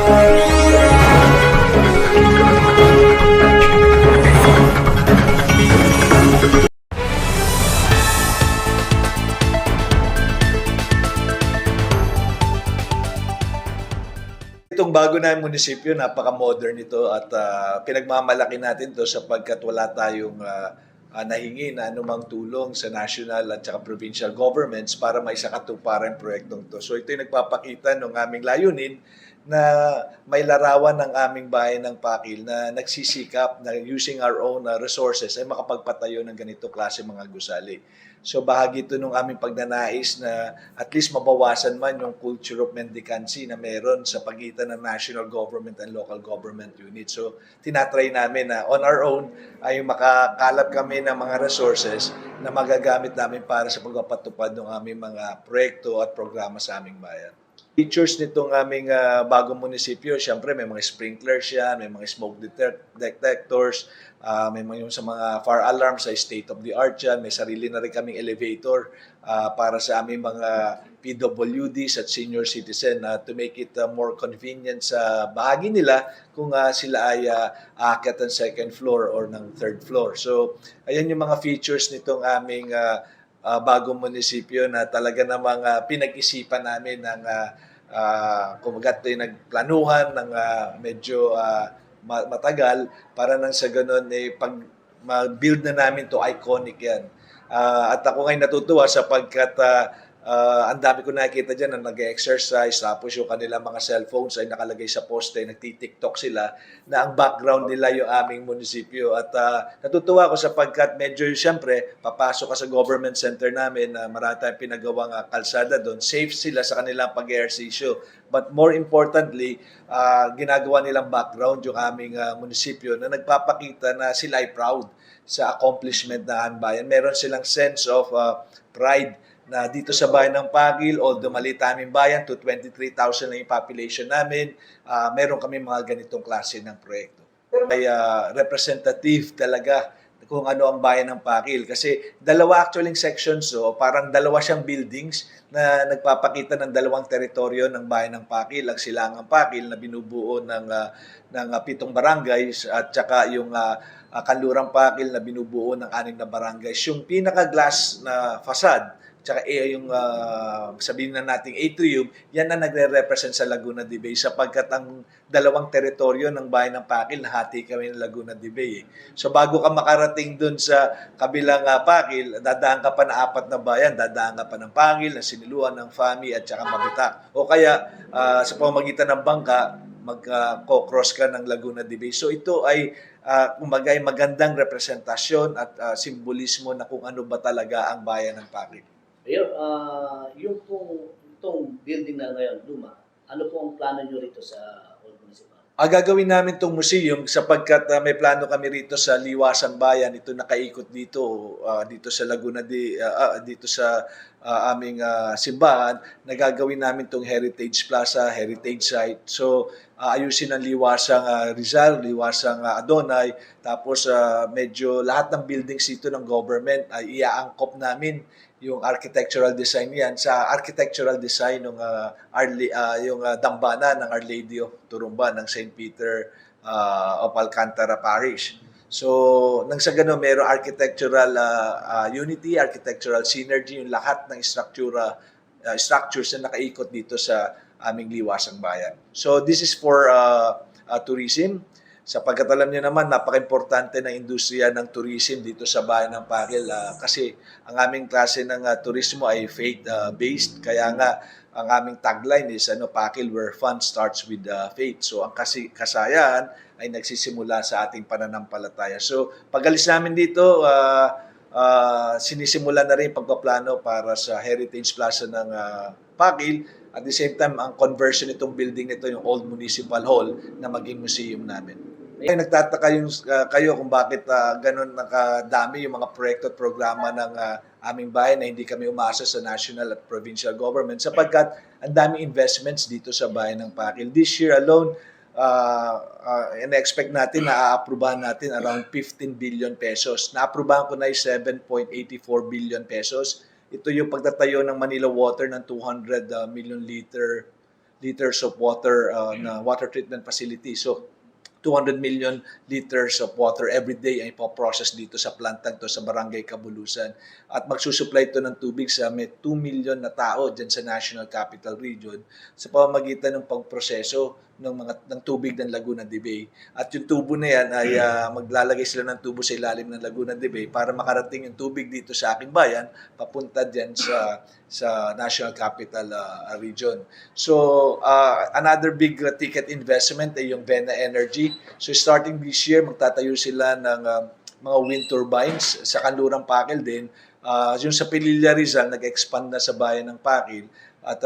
Itong bago na munisipyo, napaka-modern ito at pinagmamalaki natin to sapagkat wala tayong nahingi na anumang tulong sa national at saka provincial governments para maisakatuparan proyektong to. So ito yung nagpapakita ng aming layunin na may larawan ng aming bayan ng Pakil na nagsisikap na using our own resources ay makapagpatayo ng ganito klase mga gusali. So bahagi ito ng aming pagnanais na at least mabawasan man yung culture of mendicancy na meron sa pagitan ng national government and local government units. So tinatry namin na on our own ay makakalap kami ng mga resources na magagamit namin para sa pagpapatupad ng aming mga proyekto at programa sa aming bayan. Features nitong aming bagong munisipyo, siyempre may mga sprinklers yan, may mga smoke detectors, may mga yung sa mga fire alarms ay state of the art yan, may sarili na rin kaming elevator para sa aming mga PWDs at senior citizen to make it more convenient sa bahagi nila kung sila ay aakyat ng second floor or ng third floor. So ayan yung mga features nitong aming bagong munisipyo na talaga namang pinag-isipan namin ng kumbaga nagplanuhan ng medyo matagal para nang sa ganun pag ma-build na namin to iconic yan. At ako ngayon natutuwa sapagkat ang dami ko nakikita dyan na nag-exercise tapos yung kanilang mga cellphones ay nakalagay sa poste, nagti-TikTok sila na ang background nila yung aming munisipyo. At natutuwa ako sapagkat medyo siyempre papasok ka sa government center namin na marami tayong pinagawang kalsada doon. Safe sila sa kanilang pag-ehersisyo. But more importantly, ginagawa nilang background yung aming munisipyo na nagpapakita na sila ay proud sa accomplishment na bayan. Meron silang sense of pride na dito sa bayan ng Pakil, although maliit aming bayan, to 23,000 na yung population namin, meron kami mga ganitong klase ng proyekto. Ay representative talaga kung ano ang bayan ng Pakil. Kasi dalawa actually sections, so parang dalawa siyang buildings na nagpapakita ng dalawang teritoryo ng bayan ng Pakil. Ang Silangang Pakil na binubuo ng 7 barangays at saka yung Kanlurang Pakil na binubuo ng 6 na barangays. Yung pinaka-glass na facade, tsaka yung sabihin na nating atrium, yan na nagre-represent sa Laguna de Bay sapagkat ang dalawang teritoryo ng bayan ng Pakil, nahati kami ng Laguna de Bay. So bago ka makarating dun sa kabilang Pakil, dadaan ka pa na 4 na bayan, dadaan ka pa ng Pakil, ng Siniluan, ng Fami at saka Mabitak. O kaya sa pamamagitan ng bangka, mag-cross ka ng Laguna de Bay. So ito ay kumbaga magandang representasyon at simbolismo na kung ano ba talaga ang bayan ng Pakil. Ayun, yung itong building na ngayon, luma, ano po ang plano nyo rito sa Old Municipal? Gagawin namin itong museum sapagkat may plano kami rito sa Liwasang Bayan. Ito nakaikot dito, dito sa Laguna dito sa aming simbahan. Nagagawin namin itong Heritage Plaza, Heritage Site. So, ayusin ang Liwasang Rizal, Liwasang Adonay. Tapos, medyo lahat ng buildings dito ng government ay iaangkop namin yung architectural design yan sa architectural design ng yung dambana ng Our Lady of Turumba ng St. Peter of Alcantara Parish. So, nang sa gano'n, mayroong architectural unity, architectural synergy, yung lahat ng structures na nakaikot dito sa aming Liwasang Bayan. So, this is for tourism. Sapagkat alam niyo naman, napaka-importante ng industriya ng tourism dito sa bayan ng Pakil kasi ang aming klase ng turismo ay faith-based. Kaya nga, ang aming tagline is Pakil where fun starts with faith. So ang kasayahan ay nagsisimula sa ating pananampalataya. So pag-alis namin dito, sinisimula na rin pagpaplano para sa Heritage Plaza ng Pakil. At the same time, ang conversion itong building nito, yung Old Municipal Hall, na maging museum namin. Ay nagtataka kayo kung bakit ganun nakadami yung mga proyekto at programa ng aming bayan na hindi kami umasa sa national at provincial government sapagkat ang daming investments dito sa bayan ng Pakil. This year alone, in-expect natin na aaprubahan natin around 15 billion pesos. Naaprubahan ko na yung 7.84 billion pesos. Ito yung pagtatayo ng Manila Water ng 200 million liters of water na water treatment facility. So 200 million liters of water every day ay ipoprocess dito sa plantang to sa Barangay Cabulusan. At magsusupply ito ng tubig sa may 2 million na tao dyan sa National Capital Region sa pamamagitan ng pagproseso ng tubig ng Laguna de Bay. At yung tubo na yan ay maglalagay sila ng tubo sa ilalim ng Laguna de Bay para makarating yung tubig dito sa aking bayan papunta dyan sa National Capital Region. So another big ticket investment ay yung Vena Energy. So starting this year, magtatayo sila ng mga wind turbines sa Kanlurang Pakil din. Yung sa Pililla Rizal, nag-expand na sa bayan ng Pakil at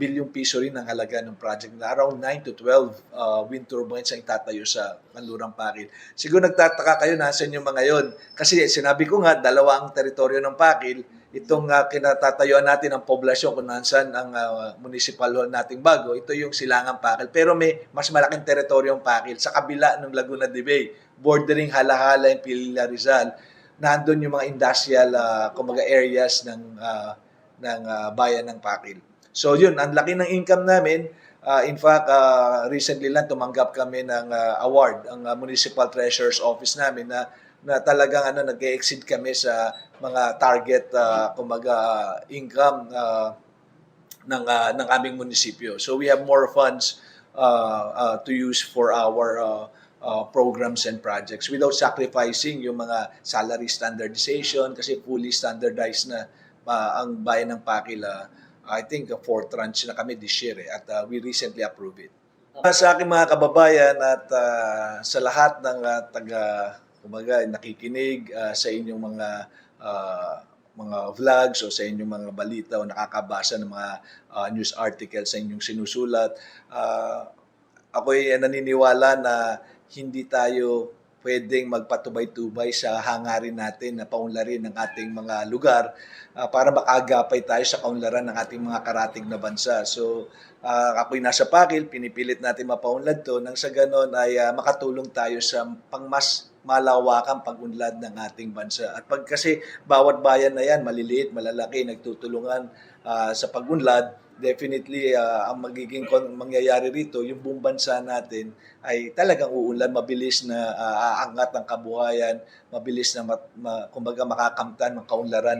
bilyong piso rin ang halaga ng project na around 9 to 12 wind turbines ang itatayo sa Kanlurang Pakil. Siguro nagtataka kayo nasan yung mga yon. Kasi sinabi ko nga, dalawa ang teritoryo ng Pakil. Itong kinatatayuan natin ang poblasyon kung nasan ang municipal hall nating bago, ito yung Silangang Pakil. Pero may mas malaking teritoryong Pakil sa kabila ng Laguna de Bay, bordering Halahala and Pililla Rizal. Nandun yung mga industrial kumbaga areas ng bayan ng Pakil. So yun, ang laki ng income namin. In fact, recently lang tumanggap kami ng award ang Municipal Treasurer's Office namin na talagang nag-exceed kami sa mga target kumbaga income ng aming munisipyo. So we have more funds to use for our programs and projects without sacrificing yung mga salary standardization kasi fully standardized na ang bayan ng Pakil. I think 4th tranche na kami this year at we recently approved it. Sa aking mga kababayan at sa lahat ng kumbaga nakikinig sa inyong mga vlogs o sa inyong mga balita o nakakabasa ng mga news articles sa inyong sinusulat, ako'y naniniwala na hindi tayo pwedeng magpatubay-tubay sa hangarin natin na paunlarin ng ating mga lugar para makagapay tayo sa kaunlaran ng ating mga karatig na bansa. So, ako'y nasa Pakil, pinipilit natin mapaunlad to nang sa ganon ay makatulong tayo sa pangmas malawakang pag-unlad ng ating bansa. At kasi bawat bayan na yan, maliliit, malalaki, nagtutulungan sa pag-unlad, definitely ang magiging mangyayari rito, yung buong bansa natin ay talagang uunlad, mabilis na aangat ang kabuhayan, mabilis na kumbaga makakamtan ng kaunlaran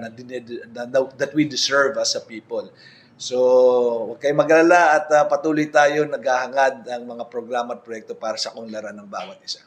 that we deserve as a people. So, huwag kayong mag-alala at patuloy tayo naghahangad ang mga programa at proyekto para sa kaunlaran ng bawat isa.